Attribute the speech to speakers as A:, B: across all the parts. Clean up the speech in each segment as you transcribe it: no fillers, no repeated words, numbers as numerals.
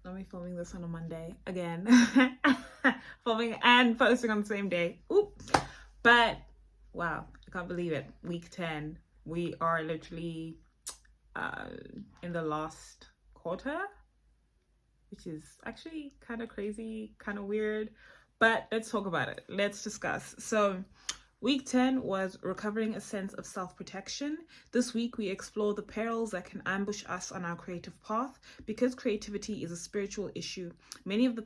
A: Not me filming this on a Monday again. Filming and posting on the same day. Oops. But wow, I can't believe it. Week 10. We are literally in the last quarter, which is actually kind of crazy, kind of weird. But let's talk about it. Let's discuss. So Week 10 was recovering a sense of self-protection. This week we explore the perils that can ambush us on our creative path. Because creativity is a spiritual issue, many of the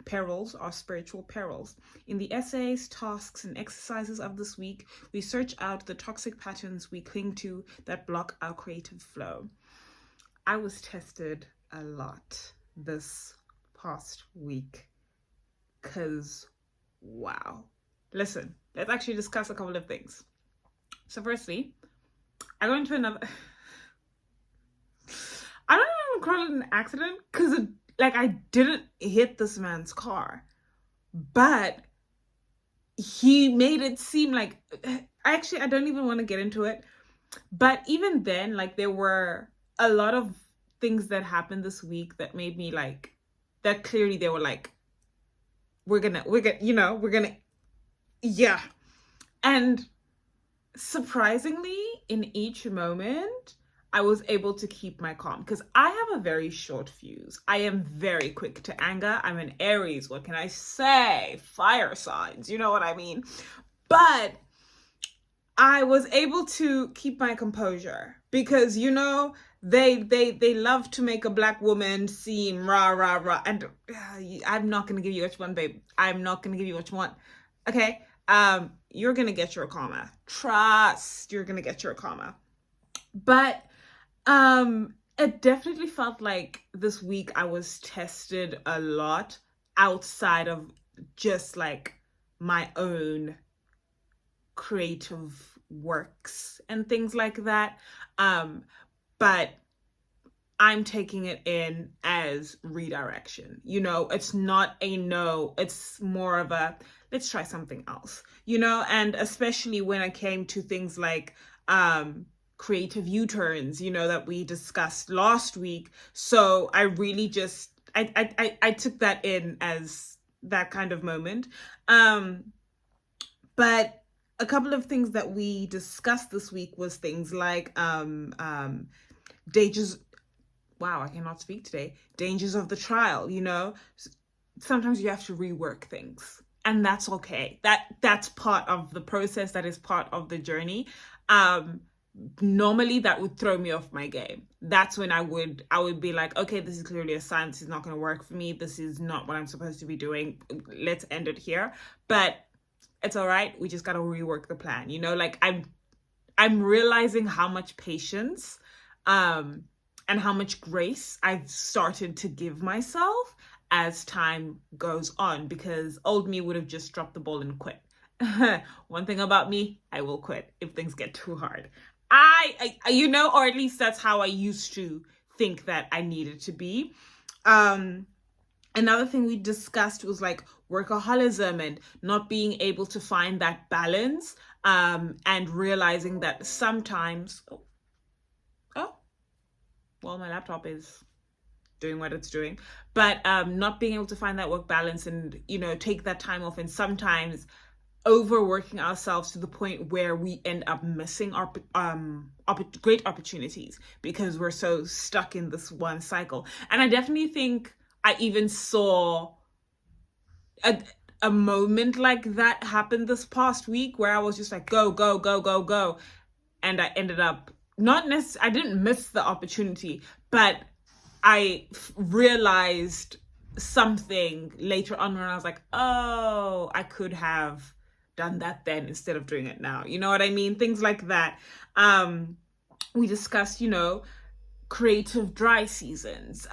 A: perils are spiritual perils. In the essays, tasks, and exercises of this week, we search out the toxic patterns we cling to that block our creative flow. I was tested a lot this past week because, wow. Listen, let's actually discuss a couple of things. So firstly, I got into another... I don't even call it an accident because I didn't hit this man's car. But he made it seem like... Actually, I don't even want to get into it. But even then, there were a lot of things that happened this week that made me that clearly they were we're gonna, yeah. And surprisingly, in each moment, I was able to keep my calm because I have a very short fuse. I am very quick to anger. I'm an Aries. What can I say? Fire signs. You know what I mean? But I was able to keep my composure because, they love to make a Black woman seem rah, rah, rah. And I'm not going to give you what you want, babe. I'm not going to give you what you want. Okay? You're going to get your karma. Trust, you're going to get your karma. But it definitely felt like this week I was tested a lot outside of just my own creative works and things like that. But I'm taking it in as redirection. It's not a no, it's more of a let's try something else, and especially when it came to things like creative U-turns, that we discussed last week. So I really just I took that in as that kind of moment. But a couple of things that we discussed this week was things like dangers. Wow, I cannot speak today. Dangers of the trial, Sometimes you have to rework things. And that's okay. That's part of the process. That is part of the journey. Normally that would throw me off my game. That's when I would be like, okay, this is clearly a sign. This is not going to work for me. This is not what I'm supposed to be doing. Let's end it here. But it's all right. We just got to rework the plan. I'm realizing how much patience, and how much grace I've started to give myself as time goes on, because old me would have just dropped the ball and quit. One thing about me, I will quit if things get too hard. I or at least that's how I used to think that I needed to be. Another thing we discussed was workaholism and not being able to find that balance, and realizing that sometimes, well, my laptop is doing what it's doing, but not being able to find that work balance and, take that time off, and sometimes overworking ourselves to the point where we end up missing our great opportunities because we're so stuck in this one cycle. And I definitely think I even saw a moment like that happen this past week where I was just go, go, go, go, go. And I ended up I didn't miss the opportunity, but I realized something later on when I was oh, I could have done that then instead of doing it now. You know what I mean? Things like that. We discussed, creative dry seasons.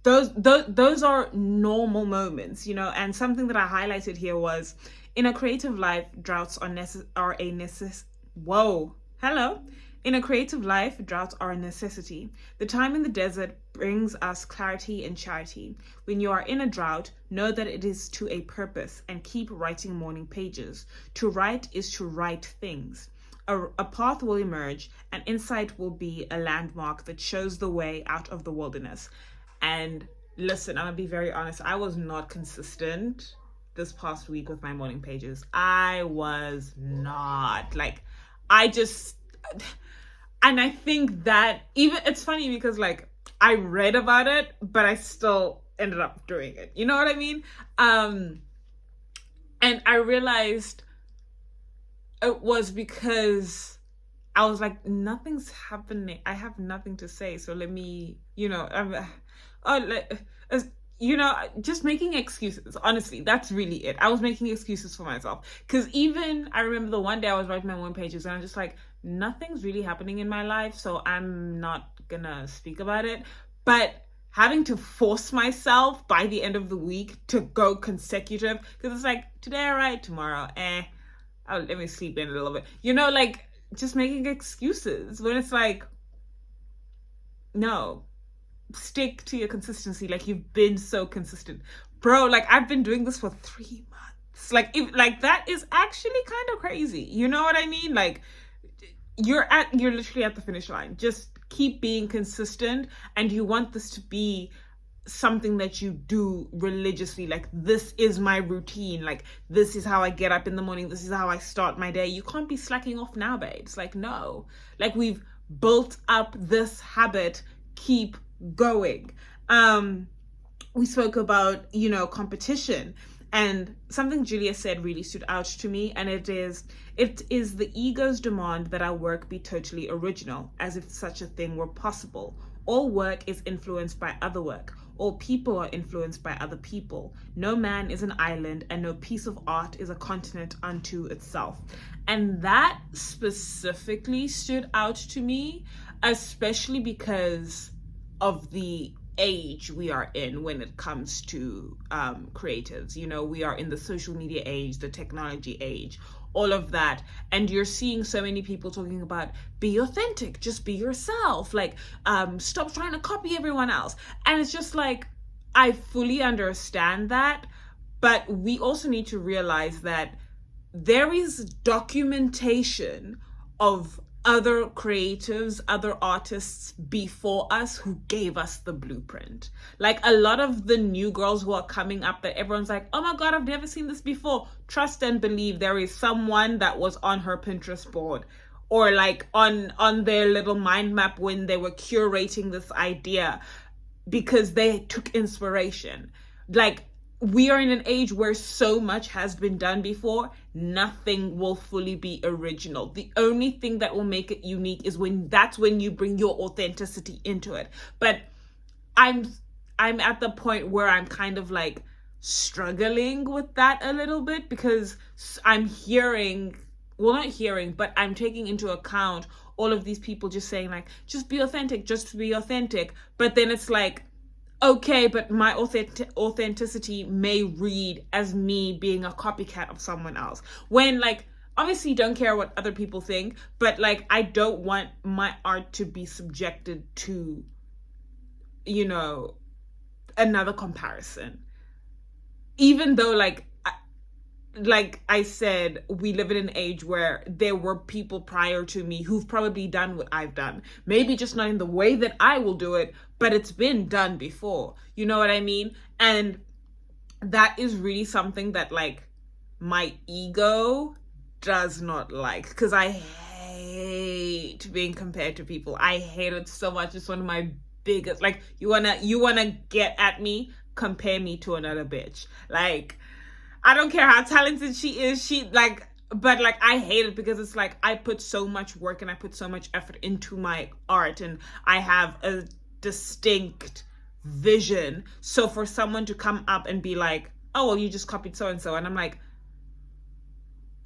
A: Those are normal moments, and something that I highlighted here was in a creative life, droughts are a necessity. Whoa. Hello. In a creative life, droughts are a necessity. The time in the desert brings us clarity and charity. When you are in a drought, know that it is to a purpose and keep writing morning pages. To write is to write things. A path will emerge, and insight will be a landmark that shows the way out of the wilderness. And listen, I'm gonna be very honest, I was not consistent this past week with my morning pages. I was not. Like, I just, and I think that even, it's funny because like I read about it, but I still ended up doing it. You know what I mean? And I realized it was because I was like, nothing's happening. I have nothing to say. So let me, just making excuses. Honestly, that's really it. I was making excuses for myself. Because even, I remember the one day I was writing my one pages and I'm just like, nothing's really happening in my life, so I'm not gonna speak about it. But having to force myself by the end of the week to go consecutive, because it's like, today I write, tomorrow, let me sleep in a little bit. Like, just making excuses when it's like, no, stick to your consistency. Like, you've been so consistent, bro. Like, I've been doing this for 3 months. Like, that is actually kind of crazy. You know what I mean? Like, you're literally at the finish line. Just keep being consistent, and you want this to be something that you do religiously. Like, this is my routine. Like, this is how I get up in the morning. This is how I start my day. You can't be slacking off now, babes. Like, no. Like, we've built up this habit. Keep going. We spoke about, competition, and something Julia said really stood out to me, and it is the ego's demand that our work be totally original, as if such a thing were possible. All work is influenced by other work. All people are influenced by other people. No man is an island, and no piece of art is a continent unto itself. And that specifically stood out to me, especially because of the age we are in when it comes to creatives. We are in the social media age, the technology age, all of that. And you're seeing so many people talking about, be authentic, just be yourself, like, stop trying to copy everyone else. And it's just like, I fully understand that, but we also need to realize that there is documentation of other creatives, other artists before us who gave us the blueprint. Like, a lot of the new girls who are coming up that everyone's like, oh my God, I've never seen this before. Trust and believe there is someone that was on her Pinterest board, or like on their little mind map when they were curating this idea, because they took inspiration. Like, we are in an age where so much has been done before. Nothing will fully be original. The only thing that will make it unique is when you bring your authenticity into it. But I'm at the point where I'm kind of like struggling with that a little bit, because I'm not hearing, but I'm taking into account all of these people just saying like, just be authentic, just be authentic. But then it's like, okay, but my authenticity may read as me being a copycat of someone else. When, like, obviously don't care what other people think, but like, I don't want my art to be subjected to, another comparison. Even though, like I said, we live in an age where there were people prior to me who've probably done what I've done. Maybe just not in the way that I will do it, but it's been done before. You know what I mean? And that is really something that, like, my ego does not like, because I hate being compared to people. I hate it so much. It's one of my biggest, like, you wanna get at me, compare me to another bitch. Like, I don't care how talented she is, but like, I hate it, because it's like, I put so much work and I put so much effort into my art, and I have a distinct vision. So for someone to come up and be like, oh, well, you just copied so-and-so, and I'm like,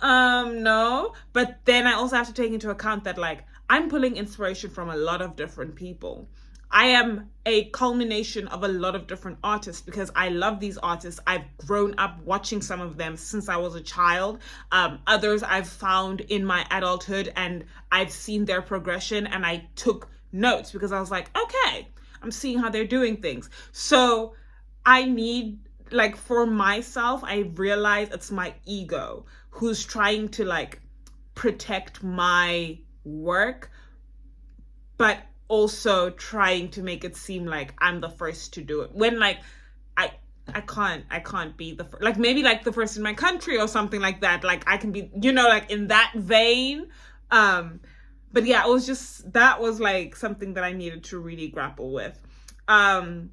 A: no. But then I also have to take into account that, like, I'm pulling inspiration from a lot of different people. I am a culmination of a lot of different artists, because I love these artists. I've grown up watching some of them since I was a child. Others I've found in my adulthood, and I've seen their progression, and I took notes because I was like, okay, I'm seeing how they're doing things. So I need, like, for myself, I realize it's my ego who's trying to, like, protect my work. But also trying to make it seem like I'm the first to do it, when like I I can't be the first. Like maybe like the first in my country or something like that. Like I can be, like in that vein. But yeah, it was just, that was like something that I needed to really grapple with. And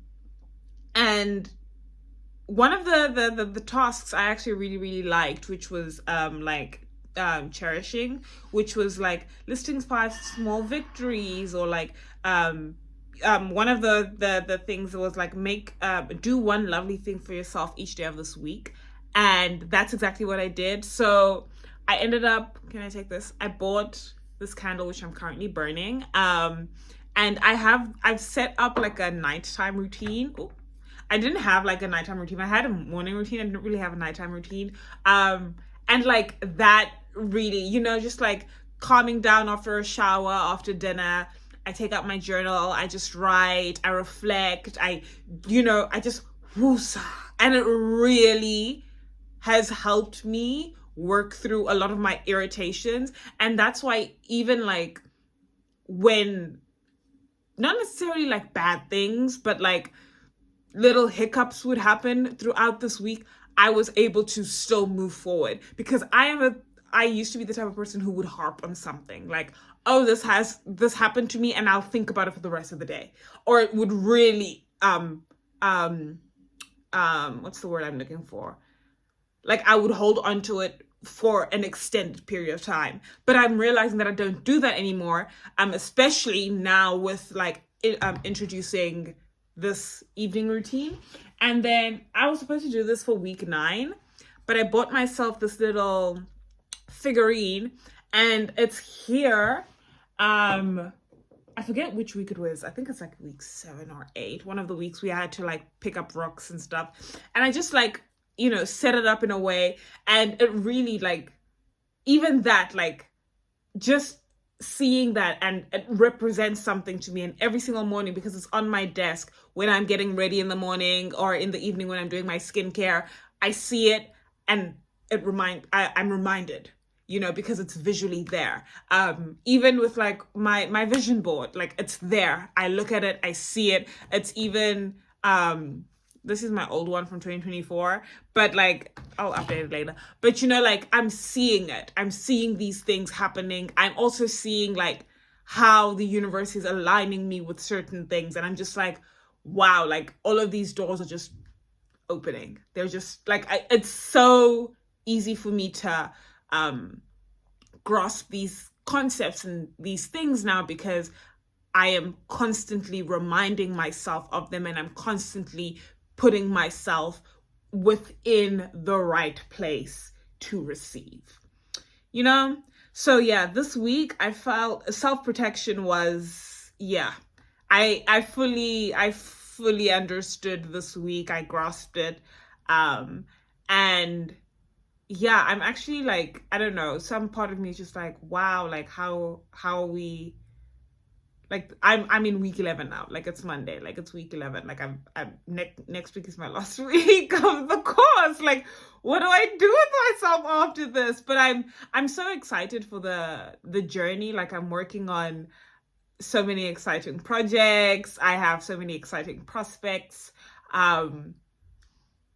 A: one of the tasks I actually really really liked, which was cherishing, which was like listing 5 small victories, or like one of the things was like do one lovely thing for yourself each day of this week. And that's exactly what I did. So I ended up, can I take this? I bought this candle, which I'm currently burning. And I've set up like a nighttime routine. Ooh, I didn't have like a nighttime routine. I had a morning routine. I didn't really have a nighttime routine. And like that really, just like calming down after a shower, after dinner. I take out my journal. I just write. I reflect. I just woosa. And it really has helped me work through a lot of my irritations. And that's why even like when, not necessarily like bad things, but like little hiccups would happen throughout this week, I was able to still move forward, because I used to be the type of person who would harp on something like, oh, this happened to me, and I'll think about it for the rest of the day. Or it would really what's the word I'm looking for? Like I would hold on to it for an extended period of time. But I'm realizing that I don't do that anymore, especially now with like introducing this evening routine. And then I was supposed to do this for week 9, but I bought myself this little figurine, and it's here. I forget which week it was. I think it's like week 7 or 8. One of the weeks we had to like pick up rocks and stuff. And I just like, set it up in a way. And it really like, even that, like just seeing that, and it represents something to me. And every single morning, because it's on my desk when I'm getting ready in the morning, or in the evening when I'm doing my skincare, I see it, and I'm reminded, because it's visually there. Even with like my vision board, like it's there. I look at it, I see it. It's even, this is my old one from 2024, but like I'll update it later. But like I'm seeing it. I'm seeing these things happening. I'm also seeing like how the universe is aligning me with certain things. And I'm just like, wow, like all of these doors are just opening. They're just like, it's so easy for me to grasp these concepts and these things now, because I am constantly reminding myself of them, and I'm constantly putting myself within the right place to receive. So yeah, this week I felt self-protection was, I fully understood this week. I grasped it. And yeah, I'm actually like, I don't know, some part of me is just like, wow, like how are we, like I'm in week 11 now. Like it's Monday, like it's week 11. Like I'm next week is my last week of the course. Like what do I do with myself after this? But I'm so excited for the journey. Like I'm working on so many exciting projects. I have so many exciting prospects.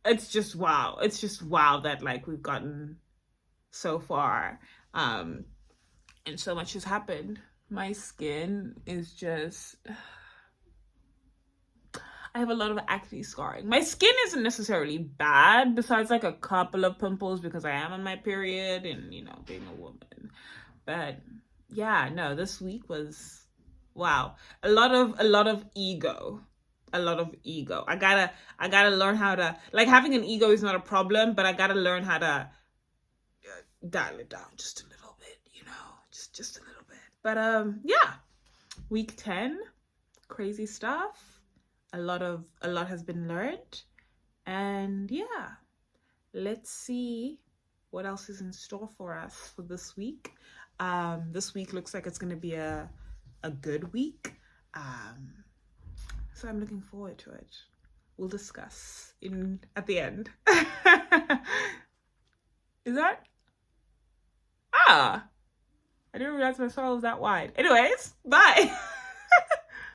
A: It's just wow. It's just wow that like we've gotten so far. And so much has happened. My skin is just, I have a lot of acne scarring. My skin isn't necessarily bad, besides like a couple of pimples, because I am on my period and being a woman. But yeah, no, this week was wow. A lot of ego. I gotta learn how to, like, having an ego is not a problem, but I gotta learn how to dial it down just a little bit, just a little bit. But yeah, week 10, crazy stuff. A lot has been learned. And yeah, let's see what else is in store for us for this week. This week looks like it's gonna be a good week. So I'm looking forward to it. We'll discuss at the end. Is that? I didn't realize my swallow was that wide. Anyways, bye.